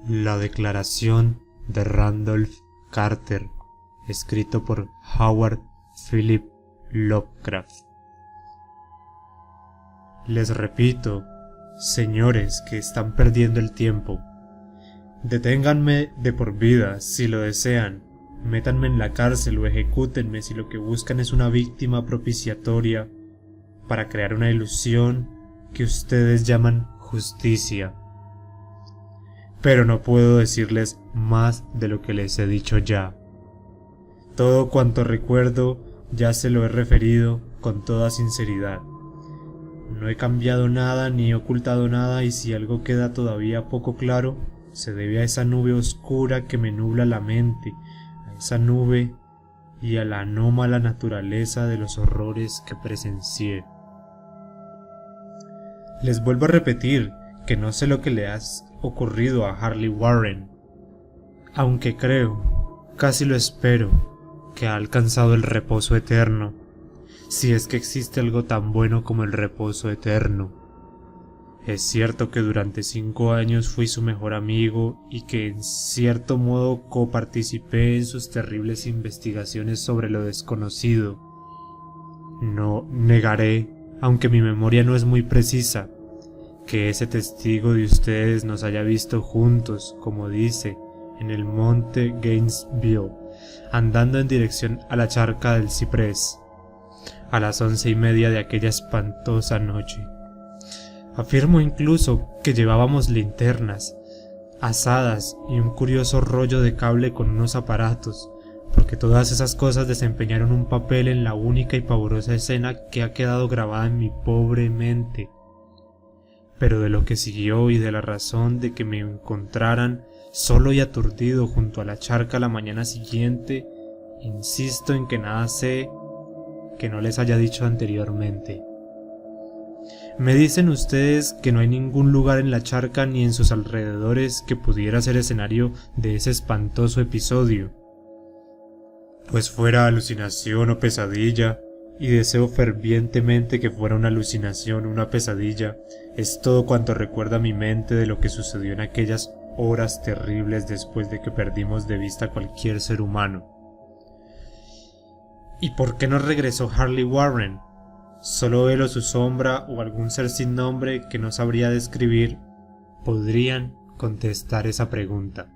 La declaración de Randolph Carter, escrito por Howard Philip Lovecraft. Les repito, señores que están perdiendo el tiempo, deténganme de por vida si lo desean, métanme en la cárcel o ejecútenme si lo que buscan es una víctima propiciatoria para crear una ilusión que ustedes llaman justicia. Pero no puedo decirles más de lo que les he dicho ya. Todo cuanto recuerdo ya se lo he referido con toda sinceridad. No he cambiado nada ni he ocultado nada, y si algo queda todavía poco claro, se debe a esa nube oscura que me nubla la mente, a esa nube y a la anómala naturaleza de los horrores que presencié. Les vuelvo a repetir que no sé lo que le ha ocurrido a Harley Warren, aunque creo, casi lo espero, que ha alcanzado el reposo eterno, si es que existe algo tan bueno como el reposo eterno. Es cierto que durante 5 años fui su mejor amigo y que en cierto modo coparticipé en sus terribles investigaciones sobre lo desconocido. No negaré, aunque mi memoria no es muy precisa, que ese testigo de ustedes nos haya visto juntos, como dice, en el monte Gainesville, andando en dirección a la charca del ciprés, a las 11:30 de aquella espantosa noche. Afirmo incluso que llevábamos linternas, azadas y un curioso rollo de cable con unos aparatos, porque todas esas cosas desempeñaron un papel en la única y pavorosa escena que ha quedado grabada en mi pobre mente. Pero de lo que siguió y de la razón de que me encontraran solo y aturdido junto a la charca la mañana siguiente, insisto en que nada sé que no les haya dicho anteriormente. Me dicen ustedes que no hay ningún lugar en la charca ni en sus alrededores que pudiera ser escenario de ese espantoso episodio. Pues fuera alucinación o pesadilla, y deseo fervientemente que fuera una alucinación o una pesadilla, es todo cuanto recuerda mi mente de lo que sucedió en aquellas horas terribles después de que perdimos de vista a cualquier ser humano. ¿Y por qué no regresó Harley Warren? Solo él o su sombra o algún ser sin nombre que no sabría describir podrían contestar esa pregunta.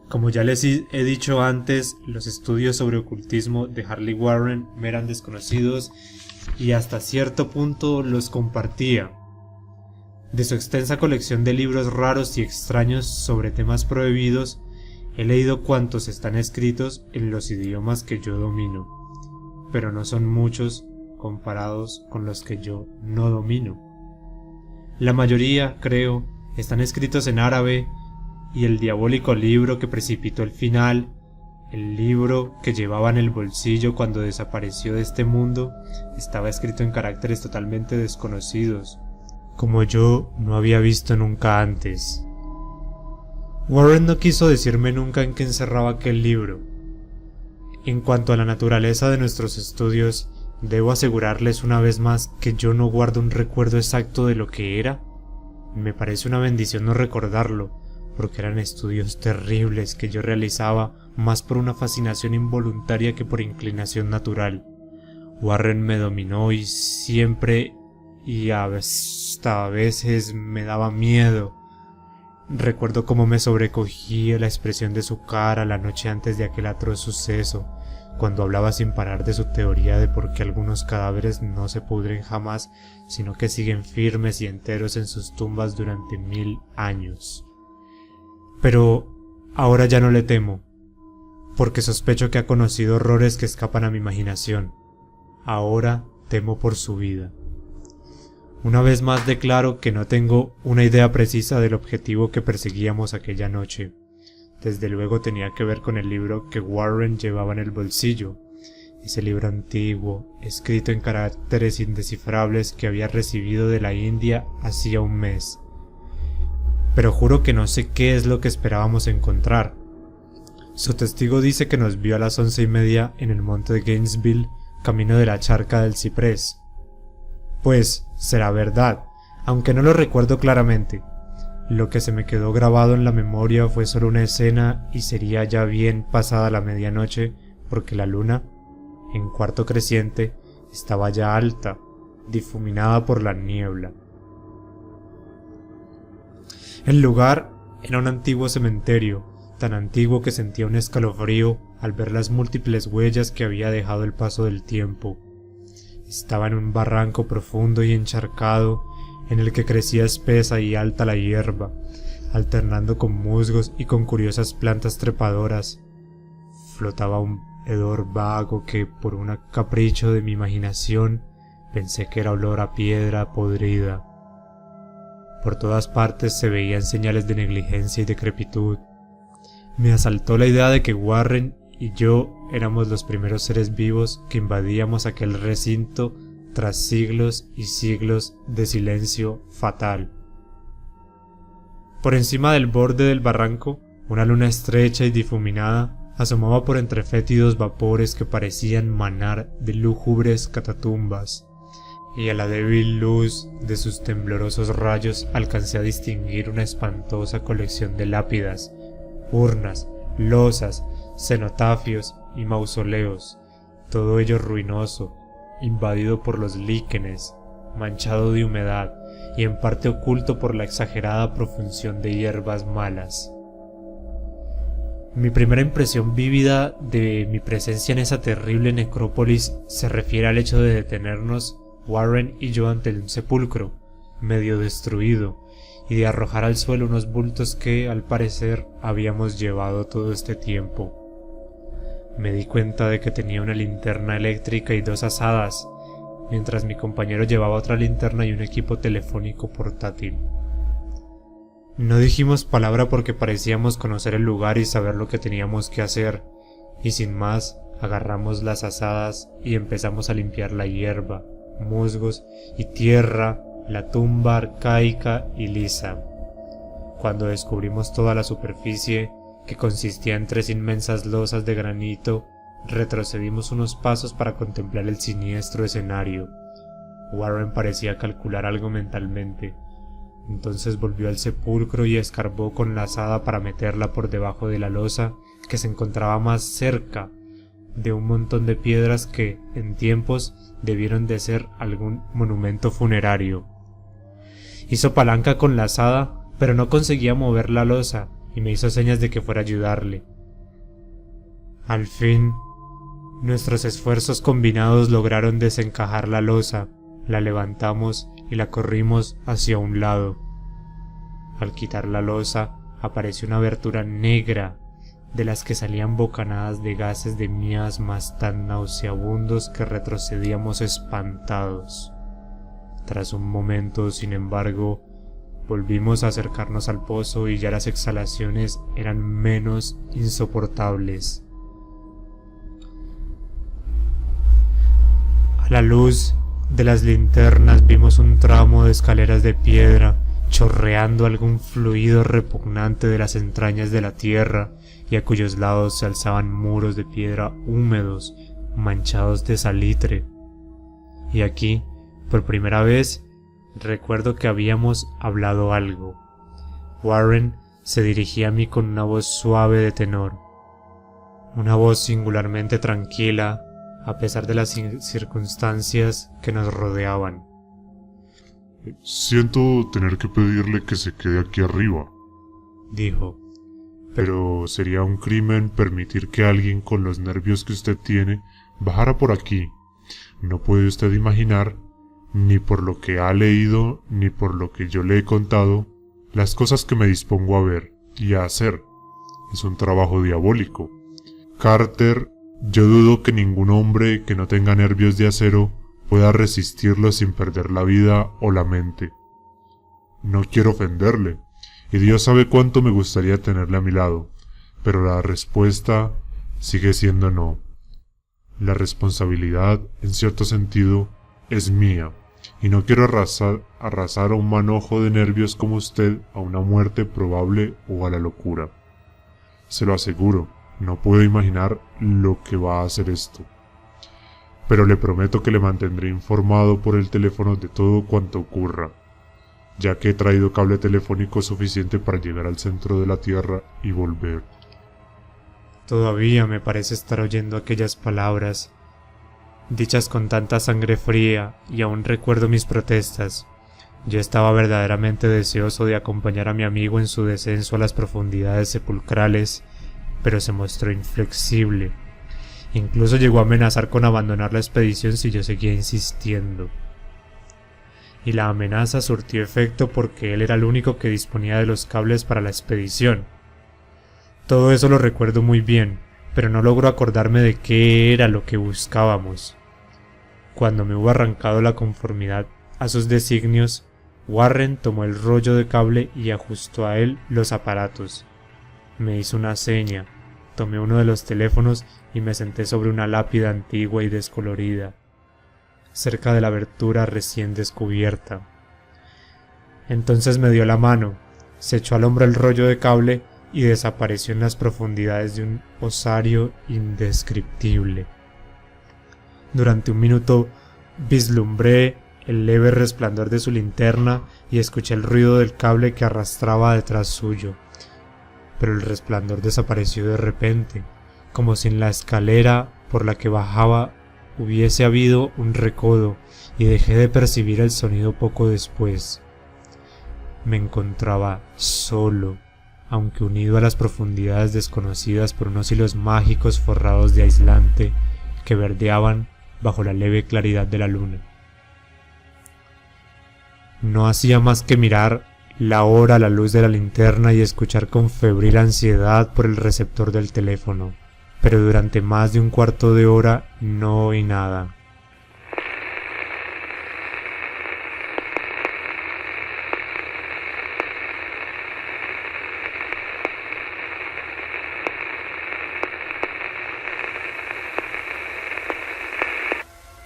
Como ya les he dicho antes, los estudios sobre ocultismo de Harley Warren me eran desconocidos y hasta cierto punto los compartía. De su extensa colección de libros raros y extraños sobre temas prohibidos, he leído cuantos están escritos en los idiomas que yo domino, pero no son muchos comparados con los que yo no domino. La mayoría, creo, están escritos en árabe, y el diabólico libro que precipitó el final, el libro que llevaba en el bolsillo cuando desapareció de este mundo, estaba escrito en caracteres totalmente desconocidos, como yo no había visto nunca antes. Warren no quiso decirme nunca en qué encerraba aquel libro. En cuanto a la naturaleza de nuestros estudios, debo asegurarles una vez más que yo no guardo un recuerdo exacto de lo que era. Me parece una bendición no recordarlo, porque eran estudios terribles que yo realizaba más por una fascinación involuntaria que por inclinación natural. Warren me dominó y siempre y hasta a veces me daba miedo. Recuerdo cómo me sobrecogía la expresión de su cara la noche antes de aquel atroz suceso, cuando hablaba sin parar de su teoría de por qué algunos cadáveres no se pudren jamás, sino que siguen firmes y enteros en sus tumbas durante 1000 años. Pero ahora ya no le temo, porque sospecho que ha conocido horrores que escapan a mi imaginación. Ahora temo por su vida. Una vez más declaro que no tengo una idea precisa del objetivo que perseguíamos aquella noche. Desde luego tenía que ver con el libro que Warren llevaba en el bolsillo, ese libro antiguo, escrito en caracteres indescifrables que había recibido de la India hacía un mes. Pero juro que no sé qué es lo que esperábamos encontrar. Su testigo dice que nos vio a las 11:30 en el monte de Gainesville, camino de la charca del ciprés. Pues será verdad, aunque no lo recuerdo claramente. Lo que se me quedó grabado en la memoria fue solo una escena y sería ya bien pasada la medianoche porque la luna, en cuarto creciente, estaba ya alta, difuminada por la niebla. El lugar era un antiguo cementerio, tan antiguo que sentía un escalofrío al ver las múltiples huellas que había dejado el paso del tiempo. Estaba en un barranco profundo y encharcado, en el que crecía espesa y alta la hierba, alternando con musgos y con curiosas plantas trepadoras. Flotaba un hedor vago que, por un capricho de mi imaginación, pensé que era olor a piedra podrida. Por todas partes se veían señales de negligencia y decrepitud. Me asaltó la idea de que Warren y yo éramos los primeros seres vivos que invadíamos aquel recinto tras siglos y siglos de silencio fatal. Por encima del borde del barranco, una luna estrecha y difuminada asomaba por entre fétidos vapores que parecían manar de lúgubres catatumbas, y a la débil luz de sus temblorosos rayos alcancé a distinguir una espantosa colección de lápidas, urnas, losas, cenotafios y mausoleos, todo ello ruinoso, invadido por los líquenes, manchado de humedad y en parte oculto por la exagerada profusión de hierbas malas. Mi primera impresión vívida de mi presencia en esa terrible necrópolis se refiere al hecho de detenernos, Warren y yo, ante un sepulcro, medio destruido, y de arrojar al suelo unos bultos que, al parecer, habíamos llevado todo este tiempo. Me di cuenta de que tenía una linterna eléctrica y 2 azadas, mientras mi compañero llevaba otra linterna y un equipo telefónico portátil. No dijimos palabra porque parecíamos conocer el lugar y saber lo que teníamos que hacer, y sin más agarramos las azadas y empezamos a limpiar la hierba, musgos y tierra, la tumba arcaica y lisa. Cuando descubrimos toda la superficie, que consistía en 3 inmensas losas de granito, retrocedimos unos pasos para contemplar el siniestro escenario. Warren parecía calcular algo mentalmente. Entonces volvió al sepulcro y escarbó con la azada para meterla por debajo de la losa, que se encontraba más cerca de un montón de piedras que, en tiempos, debieron de ser algún monumento funerario. Hizo palanca con la azada, pero no conseguía mover la losa, y me hizo señas de que fuera a ayudarle. Al fin, nuestros esfuerzos combinados lograron desencajar la losa, la levantamos y la corrimos hacia un lado. Al quitar la losa, apareció una abertura negra, de las que salían bocanadas de gases de miasmas tan nauseabundos que retrocedíamos espantados. Tras un momento, sin embargo, volvimos a acercarnos al pozo y ya las exhalaciones eran menos insoportables. A la luz de las linternas vimos un tramo de escaleras de piedra, chorreando algún fluido repugnante de las entrañas de la tierra, y a cuyos lados se alzaban muros de piedra húmedos, manchados de salitre. Y aquí, por primera vez, recuerdo que habíamos hablado algo. Warren se dirigía a mí con una voz suave de tenor, una voz singularmente tranquila, a pesar de las circunstancias que nos rodeaban. Siento tener que pedirle que se quede aquí arriba, dijo. Pero sería un crimen permitir que alguien con los nervios que usted tiene bajara por aquí. No puede usted imaginar, ni por lo que ha leído, ni por lo que yo le he contado, las cosas que me dispongo a ver y a hacer. Es un trabajo diabólico. Carter, yo dudo que ningún hombre que no tenga nervios de acero pueda resistirlo sin perder la vida o la mente. No quiero ofenderle, y Dios sabe cuánto me gustaría tenerle a mi lado, pero la respuesta sigue siendo no. La responsabilidad, en cierto sentido, es mía, y no quiero arrasar a un manojo de nervios como usted a una muerte probable o a la locura. Se lo aseguro, no puedo imaginar lo que va a hacer esto. Pero le prometo que le mantendré informado por el teléfono de todo cuanto ocurra. ya que he traído cable telefónico suficiente para llegar al centro de la Tierra y volver. Todavía me parece estar oyendo aquellas palabras, dichas con tanta sangre fría, y aún recuerdo mis protestas. Yo estaba verdaderamente deseoso de acompañar a mi amigo en su descenso a las profundidades sepulcrales, pero se mostró inflexible. Incluso llegó a amenazar con abandonar la expedición si yo seguía insistiendo. Y la amenaza surtió efecto porque él era el único que disponía de los cables para la expedición. Todo eso lo recuerdo muy bien, pero no logro acordarme de qué era lo que buscábamos. Cuando me hubo arrancado la conformidad a sus designios, Warren tomó el rollo de cable y ajustó a él los aparatos. Me hizo una seña, tomé uno de los teléfonos y me senté sobre una lápida antigua y descolorida, cerca de la abertura recién descubierta. Entonces me dio la mano, se echó al hombro el rollo de cable y desapareció en las profundidades de un osario indescriptible. Durante un minuto vislumbré el leve resplandor de su linterna y escuché el ruido del cable que arrastraba detrás suyo, pero el resplandor desapareció de repente, como si en la escalera por la que bajaba hubiese habido un recodo, y dejé de percibir el sonido poco después. Me encontraba solo, aunque unido a las profundidades desconocidas por unos hilos mágicos forrados de aislante que verdeaban bajo la leve claridad de la luna. No hacía más que mirar la hora a la luz de la linterna y escuchar con febril ansiedad por el receptor del teléfono, pero durante más de un cuarto de hora no oí nada.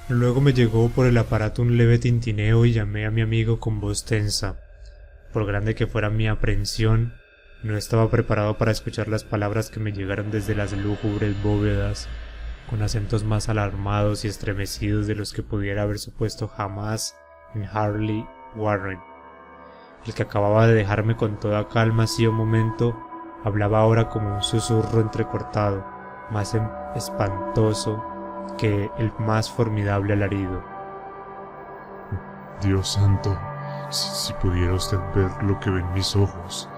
Luego me llegó por el aparato un leve tintineo y llamé a mi amigo con voz tensa. Por grande que fuera mi aprehensión, no estaba preparado para escuchar las palabras que me llegaron desde las lúgubres bóvedas, con acentos más alarmados y estremecidos de los que pudiera haber supuesto jamás en Harley Warren. El que acababa de dejarme con toda calma hacía un momento, hablaba ahora como un susurro entrecortado, más espantoso que el más formidable alarido. Dios santo, si pudiera usted ver lo que ven mis ojos.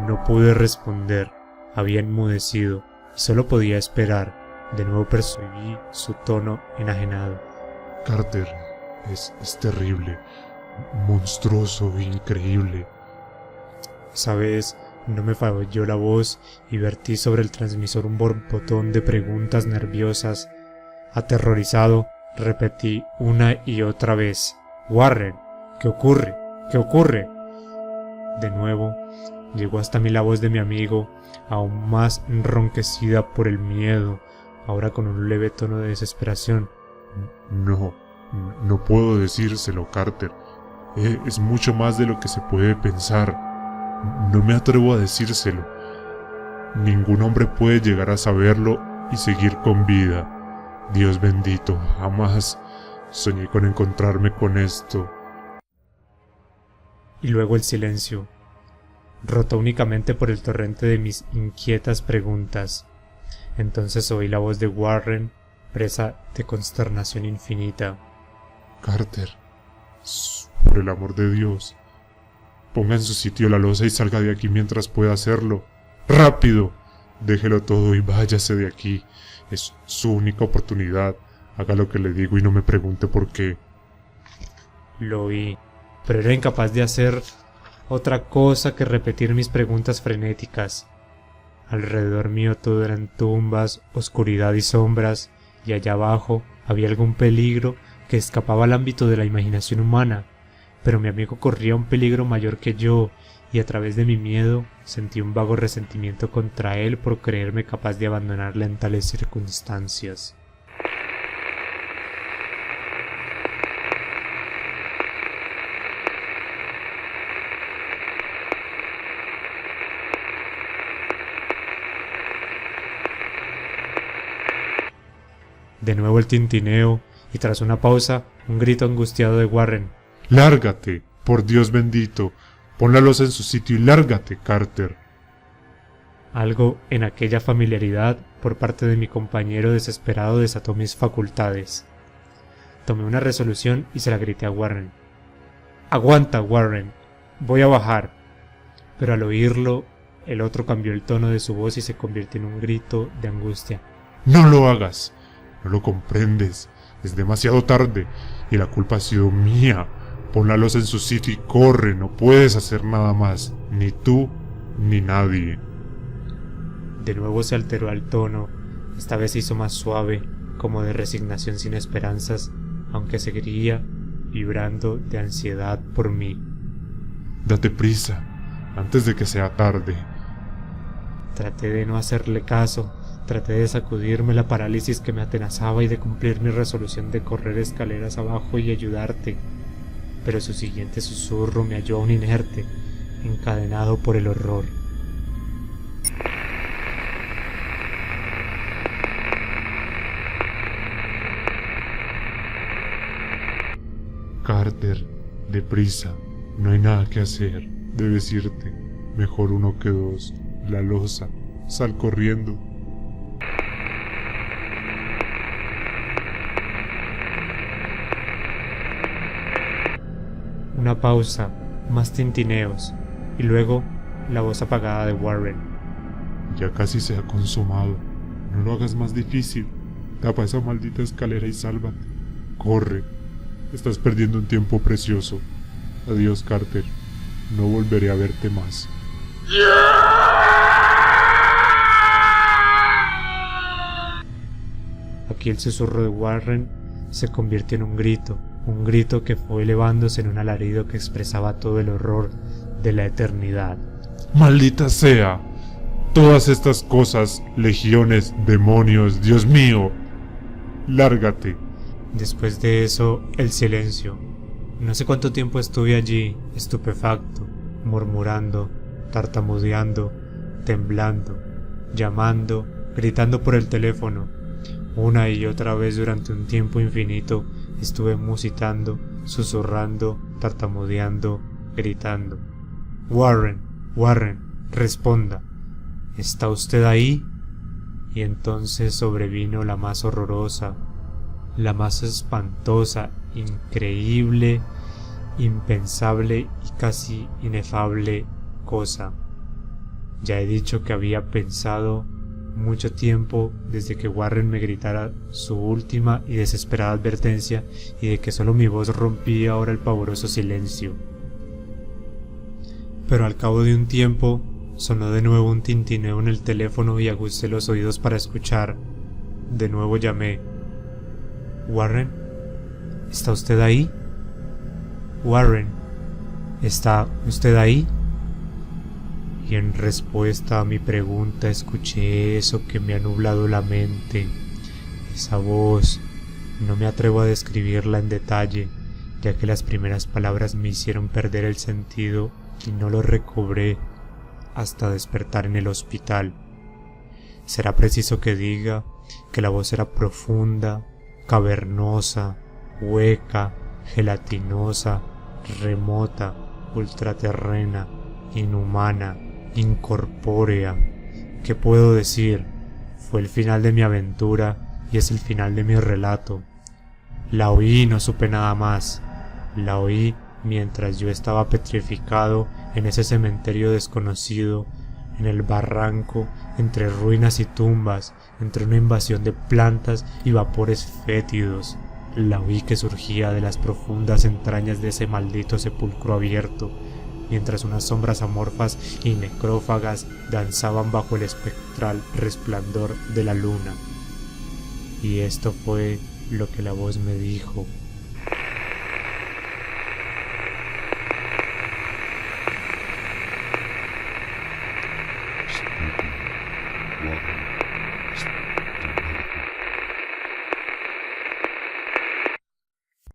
No pude responder, había enmudecido y solo podía esperar. De nuevo percibí su tono enajenado. Carter, es terrible, monstruoso, increíble. Sabes, no me falló la voz y vertí sobre el transmisor un borbotón de preguntas nerviosas. Aterrorizado, repetí una y otra vez: Warren, ¿qué ocurre? ¿Qué ocurre? De nuevo, llegó hasta mí la voz de mi amigo, aún más enronquecida por el miedo, ahora con un leve tono de desesperación. No puedo decírselo, Carter. Es mucho más de lo que se puede pensar. No me atrevo a decírselo. Ningún hombre puede llegar a saberlo y seguir con vida. Dios bendito, jamás soñé con encontrarme con esto. Y luego el silencio, roto únicamente por el torrente de mis inquietas preguntas. Entonces oí la voz de Warren, presa de consternación infinita. Carter, por el amor de Dios, ponga en su sitio la losa y salga de aquí mientras pueda hacerlo. ¡Rápido! Déjelo todo y váyase de aquí. Es su única oportunidad. Haga lo que le digo y no me pregunte por qué. Lo oí, pero era incapaz de hacer otra cosa que repetir mis preguntas frenéticas. Alrededor mío todo eran tumbas, oscuridad y sombras, y allá abajo había algún peligro que escapaba al ámbito de la imaginación humana, pero mi amigo corría un peligro mayor que yo, y a través de mi miedo sentí un vago resentimiento contra él por creerme capaz de abandonarla en tales circunstancias. De nuevo el tintineo, y tras una pausa, un grito angustiado de Warren. ¡Lárgate! Por Dios bendito, pon la losa en su sitio y lárgate, Carter. Algo en aquella familiaridad por parte de mi compañero desesperado desató mis facultades. Tomé una resolución y se la grité a Warren. «Aguanta, Warren, voy a bajar». Pero al oírlo, el otro cambió el tono de su voz y se convirtió en un grito de angustia. No lo hagas, no lo comprendes, es demasiado tarde y la culpa ha sido mía. Pon la losa en su sitio y corre, no puedes hacer nada más, ni tú ni nadie. De nuevo se alteró el tono, esta vez se hizo más suave, como de resignación sin esperanzas, aunque seguiría vibrando de ansiedad por mí. Date prisa, antes de que sea tarde. Traté de no hacerle caso, traté de sacudirme la parálisis que me atenazaba y de cumplir mi resolución de correr escaleras abajo y ayudarte, pero su siguiente susurro me halló aún inerte, encadenado por el horror. Carter, deprisa, no hay nada que hacer, debes irte, mejor uno que dos, la losa, sal corriendo. Una pausa, más tintineos, y luego la voz apagada de Warren. Ya casi se ha consumado, no lo hagas más difícil, tapa esa maldita escalera y sálvate, corre. Estás perdiendo un tiempo precioso. Adiós, Carter. No volveré a verte más. Aquí el susurro de Warren se convirtió en un grito que fue elevándose en un alarido que expresaba todo el horror de la eternidad. ¡Maldita sea! Todas estas cosas, legiones, demonios, Dios mío. Lárgate. Después de eso, el silencio. No sé cuánto tiempo estuve allí, estupefacto, murmurando, tartamudeando, temblando, llamando, gritando por el teléfono. Una y otra vez durante un tiempo infinito estuve musitando, susurrando, tartamudeando, gritando. «Warren, Warren, responda. ¿Está usted ahí?» Y entonces sobrevino la más horrorosa, la más espantosa, increíble, impensable y casi inefable cosa. Ya he dicho que había pensado mucho tiempo desde que Warren me gritara su última y desesperada advertencia y de que solo mi voz rompía ahora el pavoroso silencio. Pero al cabo de un tiempo sonó de nuevo un tintineo en el teléfono y aguzé los oídos para escuchar. De nuevo llamé. «Warren, ¿está usted ahí? Warren, ¿está usted ahí?» Y en respuesta a mi pregunta escuché eso que me ha nublado la mente, esa voz. No me atrevo a describirla en detalle, ya que las primeras palabras me hicieron perder el sentido y no lo recobré hasta despertar en el hospital. Será preciso que diga que la voz era profunda, cavernosa, hueca, gelatinosa, remota, ultraterrena, inhumana, incorpórea. ¿Qué puedo decir? Fue el final de mi aventura y es el final de mi relato. La oí y no supe nada más. La oí mientras yo estaba petrificado en ese cementerio desconocido, en el barranco, entre ruinas y tumbas, entre una invasión de plantas y vapores fétidos. La oí que surgía de las profundas entrañas de ese maldito sepulcro abierto, mientras unas sombras amorfas y necrófagas danzaban bajo el espectral resplandor de la luna. Y esto fue lo que la voz me dijo.